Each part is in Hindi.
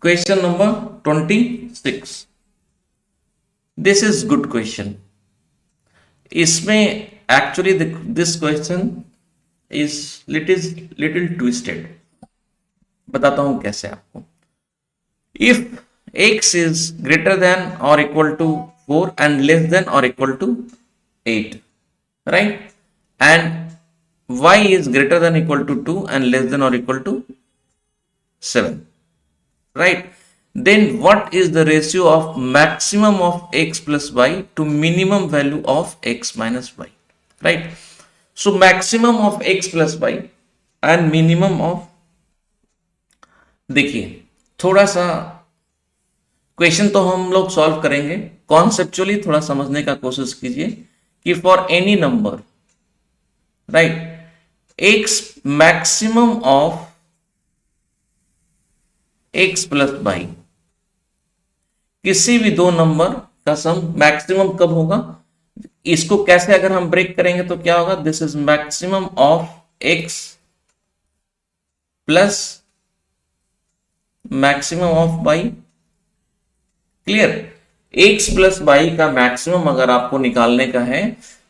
Question number 26. This is good question. इसमें actually this question is little twisted. बताता हूं कैसे आपको. If x is greater than or equal to 4 and less than or equal to 8, right? And y is greater than equal to 2 and less than or equal to 7, right? Then what is the ratio of maximum of x plus y to minimum value of x minus y, right? So maximum of x plus y and minimum of, देखिए थोड़ा सा क्वेश्चन तो हम लोग सॉल्व करेंगे, कॉन्सेप्चुअली थोड़ा समझने का कोशिश कीजिए कि for any number, right, x maximum of x plus y, किसी भी दो नंबर का सम मैक्सिमम कब होगा, इसको कैसे अगर हम ब्रेक करेंगे तो क्या होगा, this is maximum of x plus maximum of y. Clear. x plus y का मैक्सिमम अगर आपको निकालने का है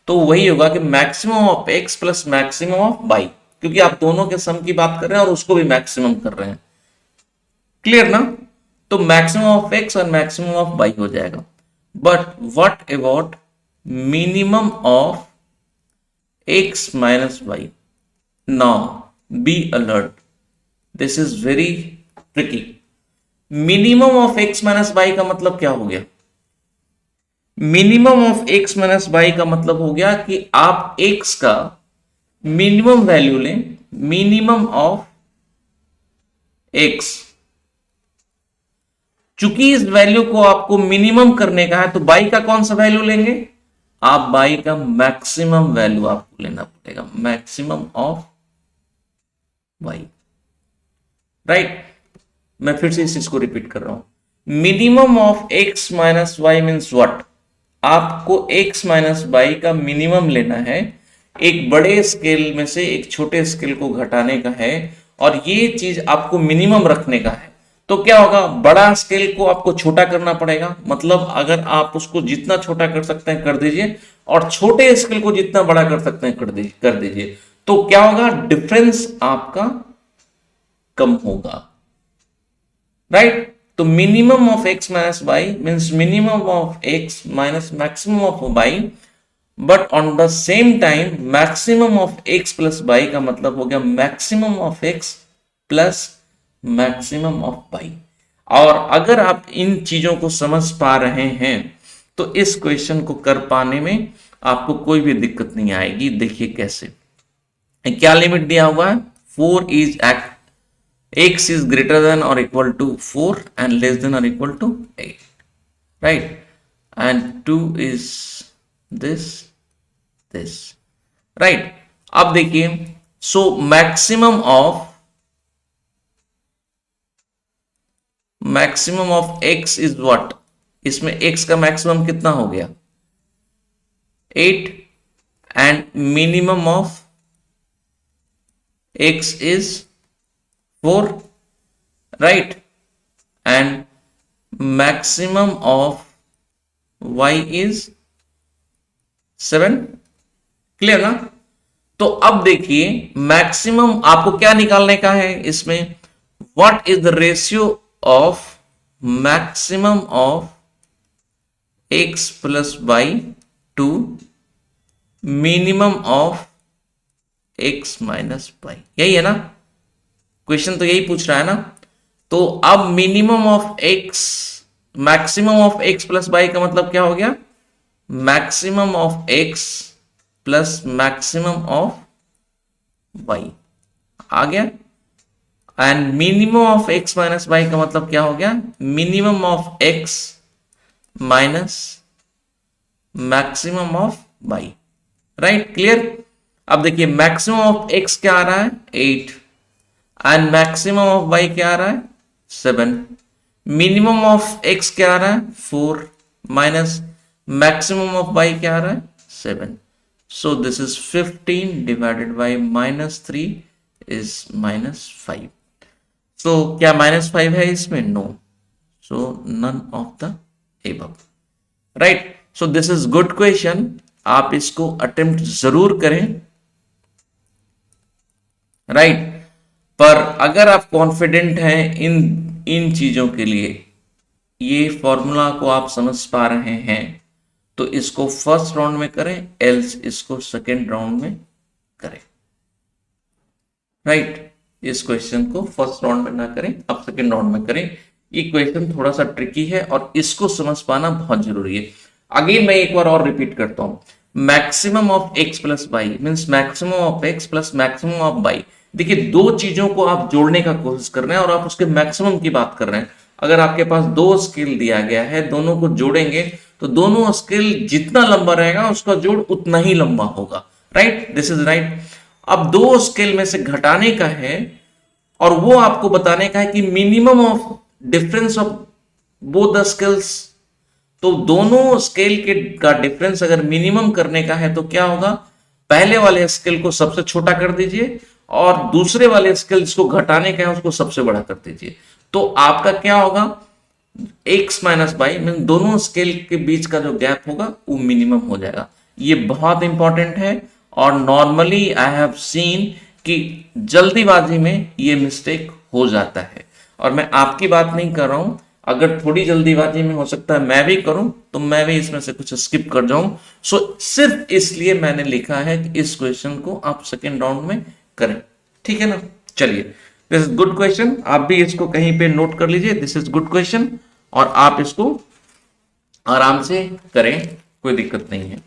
तो वही होगा कि maximum of x plus maximum of y, क्योंकि आप दोनों के सम की बात कर रहे हैं और उसको भी मैक्सिमम कर रहे हैं. क्लियर ना. तो मैक्सिमम ऑफ x और मैक्सिमम ऑफ वाई हो जाएगा. But what about minimum of x minus y. Now be alert, this is very tricky. Minimum of x minus y का मतलब क्या हो गया. Minimum of x minus y का मतलब हो गया कि आप x का मिनिमम वैल्यू लें, मिनिमम ऑफ x. चूंकि इस वैल्यू को आपको मिनिमम करने का है तो y का कौन सा वैल्यू लेंगे, आप y का मैक्सिमम वैल्यू आपको लेना पड़ेगा, मैक्सिमम ऑफ y, राइट. मैं फिर से इस चीज को रिपीट कर रहा हूं. Minimum of x minus y means what, आपको x माइनस वाई का मिनिमम लेना है, एक बड़े स्केल में से एक छोटे स्केल को घटाने का है, और ये चीज आपको मिनिमम रखने का है. तो क्या होगा, बड़ा स्केल को आपको छोटा करना पड़ेगा, मतलब अगर आप उसको जितना छोटा कर सकते हैं कर दीजिए, और छोटे स्केल को जितना बड़ा कर सकते हैं कर दीजिए. तो क्या होगा, डिफरेंस आपका कम होगा, राइट. तो minimum of x minus y means minimum of x minus maximum of y, but on the same time maximum of x plus y का मतलब हो गया maximum of x plus maximum of y. और अगर आप इन चीजों को समझ पा रहे हैं तो इस क्वेश्चन को कर पाने में आपको कोई भी दिक्कत नहीं आएगी. देखिए कैसे, क्या लिमिट दिया हुआ है, 4 is x is greater than or equal to 4 and less than or equal to 8, right, and 2 is this, right. अब देखिए, so maximum of x is what, इसमें x का मैक्सिमम कितना हो गया 8, and minimum of x is 4, right, and maximum of y is 7. Clear ना. तो अब देखिए मैक्सिमम आपको क्या निकालने का है इसमें, what is the ratio of maximum of x plus y to minimum of x minus y. यही है ना क्वेश्चन, तो यही पूछ रहा है ना. तो अब minimum of x maximum of x plus y का मतलब क्या हो गया, maximum of x plus maximum of y आ गया. And minimum of x minus y का मतलब क्या हो गया, minimum of x minus maximum of y, right. Clear. अब देखिए मैक्सिमम ऑफ x क्या आ रहा है 8, एंड मैक्सिमम ऑफ y क्या आ रहा है 7, मिनिमम ऑफ x क्या आ रहा है 4 माइनस मैक्सिमम ऑफ y क्या आ रहा है 7. So this is 15 divided by -3 is -5. So क्या -5 है इसमें? No, so none of the above, right. So this is good question, आप इसको अटेम्प्ट जरूर करें, राइट। पर अगर आप कॉन्फिडेंट हैं इन इन चीजों के लिए, ये फॉर्मूला को आप समझ पा रहे हैं, तो इसको फर्स्ट राउंड में करें, एल्स इसको सेकेंड राउंड में करें, राइट। इस क्वेश्चन को फर्स्ट राउंड में ना करें, अब सेकेंड राउंड में करें। ये क्वेश्चन थोड़ा सा ट्रिकी है और इसको समझ पाना बहुत जरूरी है। अगेन मैं एक बार और रिपीट करता हूं, maximum of x plus y means maximum of x plus maximum of y. देखिए, दो चीजों को आप जोड़ने का कोशिश कर रहे हैं और आप उसके मैक्सिमम की बात कर रहे हैं। अगर आपके पास दो स्केल दिया गया है, दोनों को जोड़ेंगे तो दोनों स्केल जितना लंबा रहेगा उसका जोड़ उतना ही लंबा होगा, राइट, दिस इज राइट। अब दो स्केल में से घटाने का है और वो आपको बताने का है कि minimum of difference of both the scales. तो दोनों स्केल के का डिफरेंस अगर मिनिमम करने का है तो क्या होगा, पहले वाले स्केल को सबसे छोटा कर दीजिए और दूसरे वाले स्केल जिसको घटाने का है उसको सबसे बड़ा कर दीजिए। तो आपका क्या होगा, x माइनस वाई मीन दोनों स्केल के बीच का जो गैप होगा वो मिनिमम हो जाएगा। ये बहुत इंपॉर्टेंट है और नॉर्मली आई हैव सीन कि जल्दीबाजी में ये मिस्टेक हो जाता है। और मैं आपकी बात नहीं कर रहा हूं, अगर थोड़ी जल्दीबाजी में हो सकता है मैं भी करूं तो मैं भी इसमें से कुछ स्किप कर जाऊं। सो सिर्फ इसलिए मैंने लिखा है कि इस क्वेश्चन को आप सेकेंड राउंड में करें, ठीक है ना। चलिए, दिस इज गुड क्वेश्चन, आप भी इसको कहीं पे नोट कर लीजिए, दिस इज गुड क्वेश्चन और आप इसको आराम से करें, कोई दिक्कत नहीं है।